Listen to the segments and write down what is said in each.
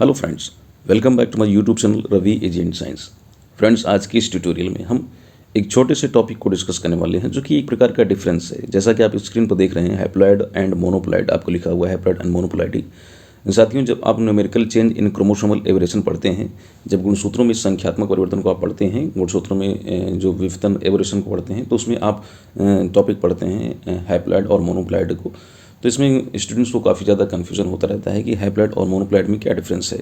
Hello friends, welcome back to my YouTube channel Ravi agent science. Friends, आज की इस tutorial में हम एक छोटे से टॉपिक को डिस्कस करने वाले हैं जो कि एक प्रकार का डिफरेंस है। जैसा कि आप स्क्रीन पर देख रहे हैं, हैप्लॉइड एंड मोनोप्लॉइड आपको लिखा हुआ है, हैप्लॉइड एंड मोनोप्लॉइडी। साथियों, जब आप numerical change in chromosomal aberration पढ़ते हैं, जब गुणसूत्रों में संख्यात्मक परिवर्तन को आप पढ़ते हैं, गुणसूत्रों में जो विवर्तन एवरेशन को पढ़ते हैं, तो उसमें आप टॉपिक पढ़ते हैं हैप्लॉइड और मोनोप्लॉइड को। तो इसमें स्टूडेंट्स को काफ़ी ज़्यादा कन्फ्यूजन होता रहता है कि हैप्लॉइड और मोनोप्लॉइड में क्या डिफरेंस है।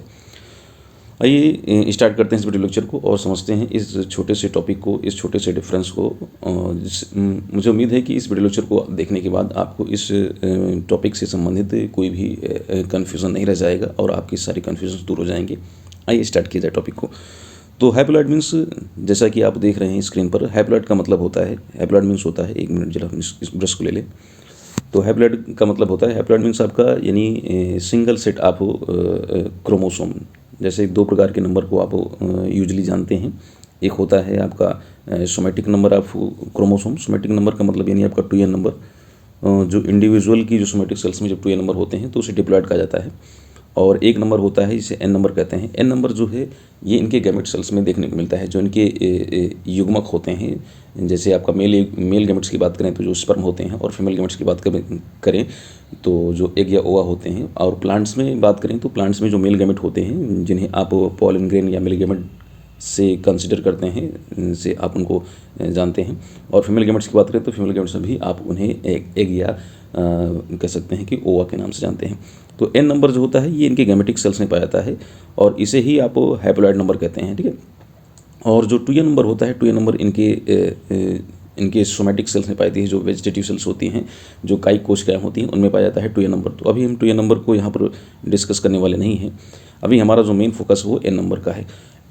आइए स्टार्ट करते हैं इस वीडियो लेक्चर को और समझते हैं इस छोटे से टॉपिक को, इस छोटे से डिफरेंस को। मुझे उम्मीद है कि इस वीडियो लेक्चर को देखने के बाद आपको इस टॉपिक से संबंधित कोई भी कन्फ्यूज़न नहीं रह जाएगा और आपकी सारी कन्फ्यूजन दूर हो जाएंगे। आइए स्टार्ट किया जाए टॉपिक को। तो हैप्लॉइड मीन्स, जैसा कि आप देख रहे हैं स्क्रीन पर, हैप्लॉइड का मतलब होता है, हैप्लॉइड मीन्स होता है, एक मिनट जरा इस ब्रश को ले लें। तो हैप्लॉइड का मतलब होता है, हैप्लॉइड मीन्स आपका यानी सिंगल सेट आप क्रोमोसोम। जैसे दो प्रकार के नंबर को आप यूजली जानते हैं। एक होता है आपका somatic number of chromosome. Somatic number का मतलब यानी आपका 2n नंबर, जो इंडिविजुअल की जो सोमेटिक सेल्स में जब 2n नंबर होते हैं तो उसे डिप्लॉइड कहा जाता है। और एक नंबर होता है जिसे n नंबर कहते हैं। n नंबर जो है ये इनके गैमेट सेल्स में देखने को मिलता है, जो इनके युग्मक होते हैं। जैसे आपका मेल गैमेट्स की बात करें तो जो स्पर्म होते हैं, और फीमेल गैमेट्स की बात करें तो जो एग या ओवा होते हैं। और प्लांट्स में बात करें तो प्लांट्स में जो मेल गैमेट होते हैं, जिन्हें आप पॉलन ग्रेन या मेल गैमेट से कंसिडर करते हैं, से आप उनको जानते हैं। और फीमेल गैमेट्स की बात करें तो फीमेल गैमेट्स में भी आप उन्हें एग या कह सकते हैं कि ओवा के नाम से जानते हैं। तो n नंबर जो होता है ये इनके गैमेटिक सेल्स में पाया जाता है और इसे ही आप हैप्लॉइड नंबर कहते हैं, ठीक है। और जो 2n नंबर होता है, 2n नंबर इनके सोमेटिक सेल्स में पाई जाती है, जो वेजिटेटिव सेल्स होती हैं, जो कायिक कोशिकाएं होती हैं, उनमें पाया जाता है 2n नंबर। तो अभी हम 2n नंबर को यहाँ पर डिस्कस करने वाले नहीं हैं। अभी हमारा जो मेन फोकस है वो n नंबर का है।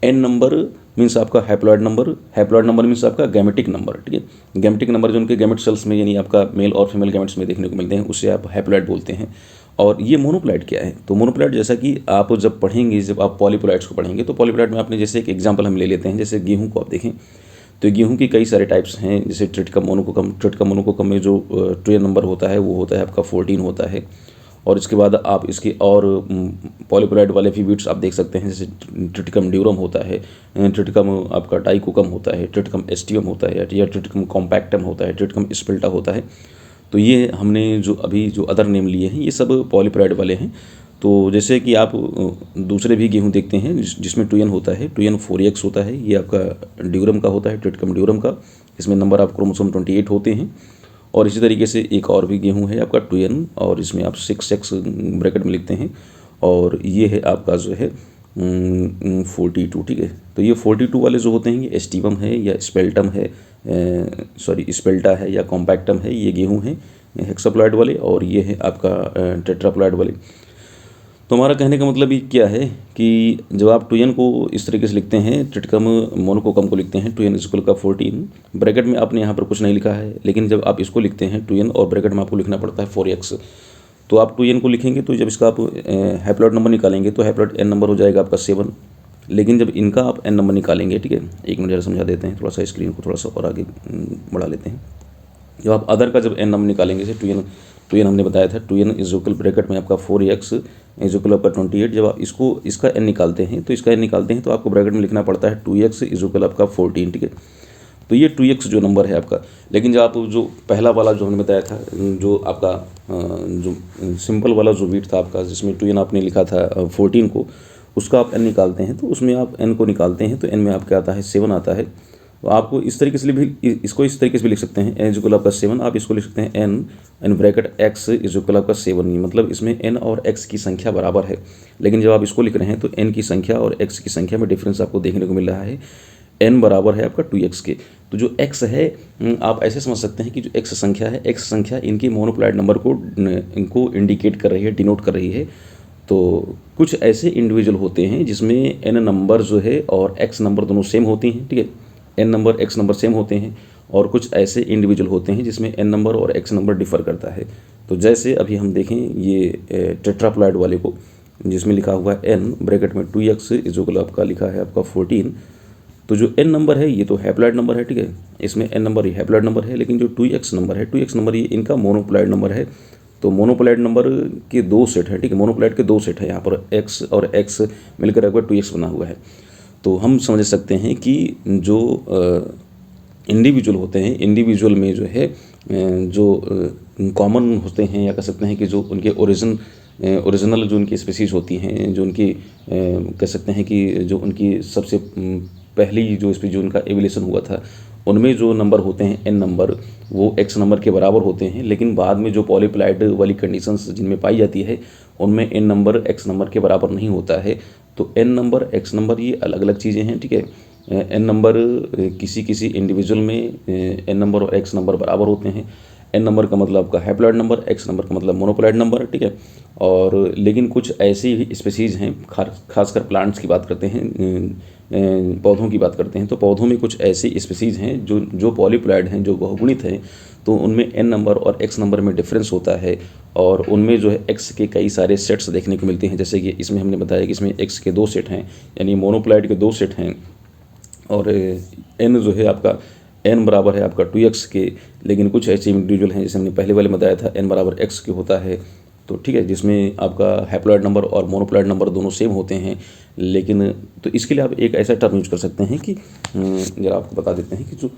n नंबर मीन्स आपका haploid number. Haploid number means आपका गैमेटिक नंबर, ठीक है। गैमेटिक नंबर जो उनके गैमेट सेल्स में यानी आपका मेल और फीमेल गैमेट्स में देखने को मिलते हैं, उसे आप हैप्लॉइड बोलते हैं। और ये मोनोप्लॉइड क्या है? तो मोनोप्लॉइड, जैसा कि आप जब पढ़ेंगे, जब आप पॉलीप्लॉइड्स को पढ़ेंगे, तो पॉलीप्लॉइड में आपने जैसे एक एग्जांपल हम ले लेते हैं, जैसे गेहूं को आप देखें तो गेहूं की कई सारे टाइप्स हैं। जैसे ट्रिटिकम मोनोकोकम। ट्रिटिकम मोनोकोकम में जो 2n नंबर होता है वो होता है आपका 14 होता है। और इसके बाद आप इसके और पॉलीप्लॉइड वाले भी बीट्स आप देख सकते हैं, जैसे ट्रिटिकम ड्यूरम होता है, ट्रिटिकम आपका डाइकोकम होता है, ट्रिटिकम एस्टियम होता है, या ट्रिटिकम कॉम्पैक्टम होता है, ट्रिटिकम स्पिल्टा होता है। तो ये हमने जो अभी जो अदर नेम लिए हैं ये सब पॉलीप्लॉइड वाले हैं। तो जैसे कि आप दूसरे भी गेहूं देखते हैं जिसमें 2n होता है, 2n 4x होता है, ये आपका ड्यूरम का होता है, ट्रिटिकम ड्यूरम का। इसमें नंबर ऑफ क्रोमोसोम 28 होते हैं। और इसी तरीके से एक और भी गेहूं है आपका 2n, और इसमें आप 6x ब्रैकेट में लिखते हैं। और ये है आपका जो है 42, ठीक है। तो ये 42 वाले जो होते हैं ये एस्टिवम है या स्पेल्टम है, स्पेल्टा है या कॉम्पैक्टम है, ये गेहूं है हेक्साप्लॉइड वाले। और ये है आपका टेट्राप्लॉइड वाले। तो हमारा कहने का मतलब ये क्या है कि जब आप 2n को इस तरीके से लिखते हैं, ट्रिटिकम मोनोकोकम को लिखते हैं 2n इक्वल का 14, ब्रैकेट में आपने यहाँ पर कुछ नहीं लिखा है, लेकिन जब आप इसको लिखते हैं 2n और ब्रैकेट में आपको लिखना पड़ता है 4x, तो आप 2n को लिखेंगे तो जब इसका आप हैप्लॉइड नंबर निकालेंगे तो हैप्लॉइड n नंबर हो जाएगा आपका 7। लेकिन जब इनका आप n नंबर निकालेंगे, ठीक है, एक मिनट जरा समझा देते हैं, थोड़ा सा स्क्रीन को थोड़ा सा और आगे बढ़ा लेते हैं। जब आप अदर का जब n नंबर निकालेंगे, जैसे 2n हमने बताया था, 2n इज इक्वल ब्रैकेट में आपका 4x इज इक्वल आपका 28। जब आप इसका n निकालते हैं तो आपको ब्रैकेट में लिखना पड़ता है 2x इज इक्वल आपका 14, ठीक है। तो ये 2x जो नंबर है आपका। लेकिन जब आप जो पहला वाला जो हमने बताया था, जो आपका जो सिंपल वाला जो बीट था आपका, जिसमें 2n आपने लिखा था 14 को, उसका आप n निकालते हैं, तो उसमें आप n को निकालते हैं तो n में आपका आता है 7 आता है। तो आपको इस तरीके से भी, इसको इस तरीके से भी लिख सकते हैं, n इज इक्वल आपका 7। आप इसको लिख सकते हैं n bracket x is equal आपका 7, मतलब इसमें n और x की संख्या बराबर है। लेकिन जब आप इसको लिख रहे हैं तो n की संख्या और x की संख्या में डिफरेंस आपको देखने को मिल रहा है। n बराबर है आपका 2x के। तो जो x है, आप ऐसे समझ सकते हैं कि जो x संख्या है, x संख्या इनकी मोनोप्लॉइड नंबर को इनको इंडिकेट कर रही है, डिनोट कर रही है। तो कुछ ऐसे इंडिविजुअल होते हैं जिसमें n नंबर जो है और x नंबर दोनों सेम होती हैं, ठीक है, n number x number same होते हैं। और कुछ ऐसे इंडिविजुअल होते हैं जिसमें n नंबर और x नंबर डिफ़र करता है। तो जैसे अभी हम देखें ये टेट्राप्लॉइड वाले को, जिसमें लिखा हुआ है n ब्रैकेट में 2x इज इक्वल आपका लिखा है आपका 14। तो जो n नंबर है ये तो हैप्लॉइड नंबर है, ठीक है, इसमें n नंबर ही हैप्लॉइड नंबर है। लेकिन जो 2x नंबर है, 2x नंबर ये इनका मोनोप्लॉइड नंबर है। तो मोनोपोलाइड नंबर के दो सेट हैं, ठीक है, मोनोपोलाइड के दो सेट हैं, यहाँ पर एक्स और एक्स मिलकर आपका 2x बना हुआ है। तो हम समझ सकते हैं कि जो इंडिविजुअल होते हैं, इंडिविजुअल में जो है जो कॉमन होते हैं, या कह सकते हैं कि जो उनके ओरिजिनल जो उनकी स्पीसीज़ होती हैं, जो उनकी कह सकते हैं कि जो उनकी सबसे पहली जो स्पीसीज जो उनका एवोल्यूशन हुआ था, उनमें जो नंबर होते हैं n नंबर, वो x नंबर के बराबर होते हैं। लेकिन बाद में जो पॉलीप्लाइड वाली कंडीशंस जिनमें पाई जाती है, उनमें n नंबर x नंबर के बराबर नहीं होता है। तो n नंबर x नंबर ये अलग अलग चीज़ें हैं, ठीक है। n नंबर किसी किसी इंडिविजुअल में n नंबर और x नंबर बराबर होते हैं। n नंबर का मतलब आपका हैप्लॉइड नंबर, x नंबर का मतलब मोनोपोलाइड नंबर, ठीक है। और लेकिन कुछ ऐसी स्पीसीज़ हैं, खासकर प्लांट्स की बात करते हैं, पौधों की बात करते हैं, तो पौधों में कुछ ऐसी स्पीसीज़ हैं जो पॉलीप्लाइड हैं, जो बहुगुणित हैं। तो उनमें n नंबर और x नंबर में डिफरेंस होता है, और उनमें जो है x के कई सारे सेट्स देखने को मिलते हैं। जैसे कि इसमें हमने बताया कि इसमें x के दो सेट हैं, यानी मोनोप्लाइड के दो सेट हैं, और n जो है आपका n बराबर है आपका 2x के। लेकिन कुछ ऐसे इंडिविजुअल हैं, जैसे हमने पहले वाले बताया था, n बराबर x के होता है, तो ठीक है, जिसमें आपका हैप्लॉइड नंबर और मोनोप्लॉइड नंबर दोनों सेम होते हैं। लेकिन तो इसके लिए आप एक ऐसा टर्म यूज कर सकते हैं कि जरा आपको बता देते हैं कि जो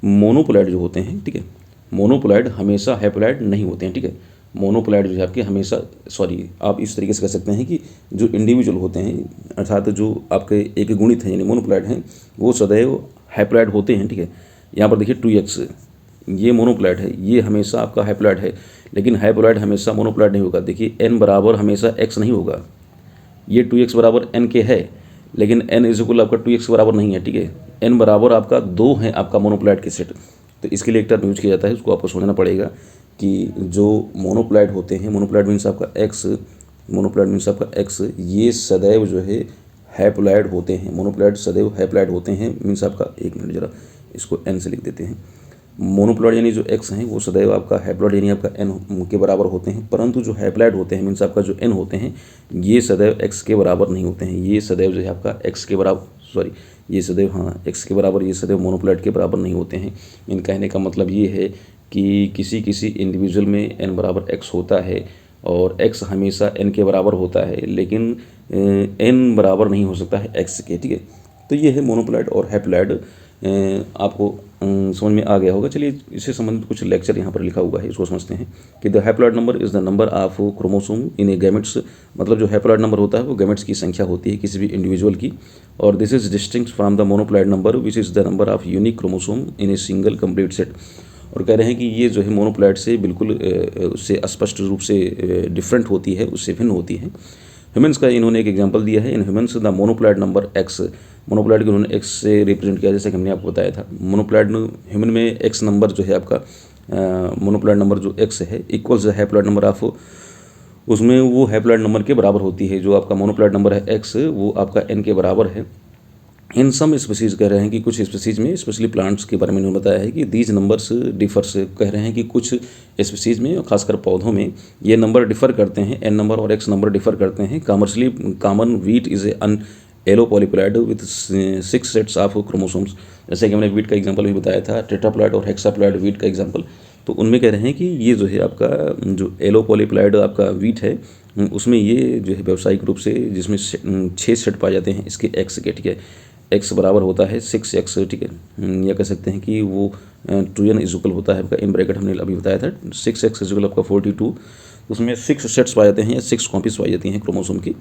मोनोपोलाइड जो होते हैं, ठीक है, मोनोपोलाइड हमेशा हैप्लॉइड नहीं होते हैं, ठीक है। मोनोपोलाइड जो है आपके हमेशा, सॉरी, आप इस तरीके से कह सकते हैं कि जो इंडिविजुअल होते हैं, अर्थात जो आपके एक गुणित हैं यानी मोनोपोलाइड हैं, वो सदैव हैप्लॉइड होते हैं, ठीक है। यहाँ पर देखिए 2x, ये मोनोपोलाइड है, ये हमेशा आपका हैप्लॉइड है। लेकिन हैप्लॉइड हमेशा मोनोपोलाइड नहीं होगा। देखिए n बराबर हमेशा x नहीं होगा, ये 2x बराबर n के है, लेकिन n इज इक्वल आपका 2x बराबर नहीं है, ठीक है। n बराबर आपका 2 है आपका मोनोपोलाइड के सेट। तो इसके लिए एक टर्म यूज किया जाता है, उसको आपको समझना पड़ेगा कि जो मोनोपोलाइड होते हैं, मोनोपोलाइड मीन्स आपका x, मोनोपोलाइड मीन्स आपका x, ये सदैव जो है हैप्लॉइड होते हैं। मोनोपोलाइड सदैव हैप्लॉइड होते हैं, मीन्स आपका, एक मिनट जरा इसको n से लिख देते हैं। मोनोप्लॉइड यानी जो x हैं वो सदैव आपका हैप्लॉइड यानी आपका n के बराबर होते हैं, परंतु जो हैप्लॉइड होते हैं, मीन्स आपका जो n होते हैं, ये सदैव x के बराबर नहीं होते हैं। ये सदैव जो है आपका x के बराबर, सॉरी, ये सदैव, हाँ, x के बराबर, ये सदैव मोनोप्लॉइड के बराबर नहीं होते हैं। इन कहने का मतलब ये है कि किसी किसी इंडिविजुअल में n बराबर x होता है और x हमेशा n के बराबर होता है, लेकिन n बराबर नहीं हो सकता है x के, ठीक है। तो ये है मोनोप्लॉइड और हैप्लॉइड। आपको समझ में आ गया होगा। चलिए, इससे संबंधित कुछ लेक्चर यहाँ पर लिखा हुआ है, इसको समझते हैं कि the haploid number is the number of chromosome in A gametes. मतलब जो हैप्लॉइड नंबर होता है वो गैमेट्स की संख्या होती है किसी भी इंडिविजुअल की, और this is distinct from the monoploid number which is the number of unique chromosome in a single complete set. और कह रहे हैं कि ये जो है मोनोप्लॉइड से बिल्कुल उससे स्पष्ट रूप से डिफरेंट होती है, उससे भिन्न होती है। ह्यूमन्स का इन्होंने एक एग्जांपल दिया है, in humans the monoploid number x, monoploid को उन्होंने x से रिप्रेजेंट किया, जैसे कि हमने आपको बताया था। मोनोप्लॉइड ह्यूमन में x नंबर जो है आपका, मोनोप्लॉइड नंबर जो x है इक्वल्स हैप्लॉइड नंबर ऑफ, उसमें वो हैप्लॉइड नंबर के बराबर होती है। जो आपका मोनोप्लॉइड नंबर है x, वो आपका n के बराबर है। इन सम स्पीसीज़ कह रहे हैं कि कुछ स्पीसीज़ में, स्पेशली प्लांट्स के बारे में उन्होंने बताया है कि दीज नंबर्स डिफर्स, कह रहे हैं कि कुछ स्पीसीज़ में, खासकर पौधों में, ये नंबर डिफ़र करते हैं, n नंबर और x नंबर डिफ़र करते हैं। Commercially common wheat is an allopolyploid with 6 sets of chromosomes. जैसे कि हमने वीट का एग्जांपल भी बताया था, टेट्राप्लॉइड और हेक्साप्लॉइड वीट का एग्जांपल। तो उनमें कह रहे हैं कि ये जो है आपका जो एलो पॉलीप्लॉइड आपका वीट है, उसमें ये जो है व्यावसायिक रूप से, जिसमें 6 सेट पाए जाते हैं इसके x के, ठीक है। x बराबर होता है 6x, ठीक है, या कह सकते हैं कि वो 2n इज इक्वल होता है आपका, इन ब्रैकेट हमने अभी बताया था 6x इज इक्वल आपका 42। उसमें 6 सेट्स पाए जाते हैं या 6 कॉपीज पाई जाती हैं क्रोमोसोम की।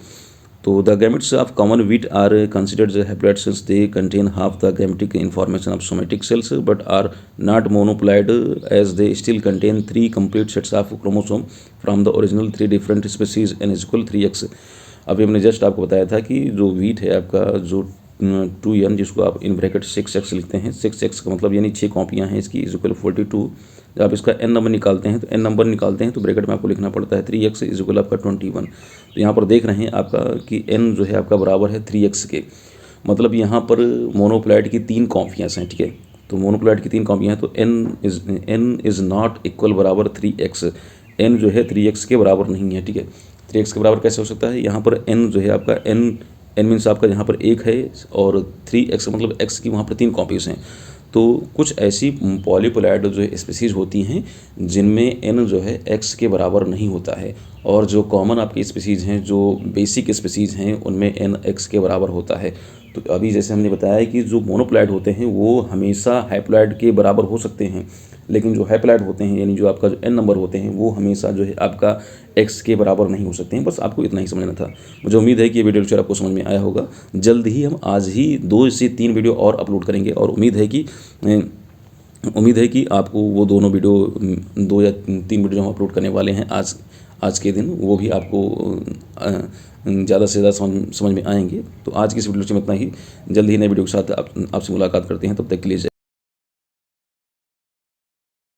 तो the gametes of common wheat are considered haploid since they contain half the gametic information of somatic cells but are not monoploid as they still contain 3 complete sets of chromosome from the original 3 different species n is equal 3x। अभी हमने just आपको बताया था कि जो wheat है आपका, जो 2n, जिसको आप इन ब्रैकेट 6x लिखते हैं, 6x का मतलब यानी 6 कॉपियाँ हैं इसकी, इज इक्वल 42। जब आप इसका n नंबर निकालते हैं, तो n नंबर निकालते हैं तो ब्रैकेट में आपको लिखना पड़ता है 3x इज इक्वल आपका 21। तो यहाँ पर देख रहे हैं आपका कि n जो है आपका बराबर है 3x के। मतलब यहाँ पर मोनोप्लॉइड की 3 कॉपियाँ हैं, ठीक है। तो मोनोप्लॉइड की 3 कॉपियाँ हैं, तो n इज़ नॉट इक्वल बराबर 3x। n जो है 3x के बराबर नहीं है, ठीक है। 3x के बराबर कैसे हो सकता है? यहाँ पर n जो है आपका n मीन्स आपका यहाँ पर 1 है, और 3x मतलब x की वहाँ पर 3 कॉपीज़ हैं। तो कुछ ऐसी पॉलीपोलैड जो स्पीसीज़ होती हैं जिनमें n जो है x के बराबर नहीं होता है, और जो कॉमन आपकी स्पीसीज़ हैं, जो बेसिक स्पीसीज़ हैं, उनमें n x के बराबर होता है। तो अभी जैसे हमने बताया कि जो मोनोप्लैड होते हैं वो हमेशा हैप्लॉइड के बराबर हो सकते हैं, लेकिन जो हैप्लॉइड होते हैं यानी जो आपका जो n नंबर होते हैं वो हमेशा जो है आपका x के बराबर नहीं हो सकते हैं। बस आपको इतना ही समझना था। मुझे उम्मीद है कि ये वीडियो लेक्चर आपको समझ में आया होगा। जल्द ही हम आज ही 2 से 3 वीडियो और अपलोड करेंगे, और उम्मीद है कि आपको वो दोनों वीडियो 2 या 3 वीडियो हम अपलोड करने वाले हैं आज के दिन, वो भी आपको ज़्यादा से ज़्यादा समझ में आएंगे। तो आज की इस वीडियो में इतना ही। जल्द ही नए वीडियो के साथ आपसे मुलाकात करते हैं। तब तक के लिए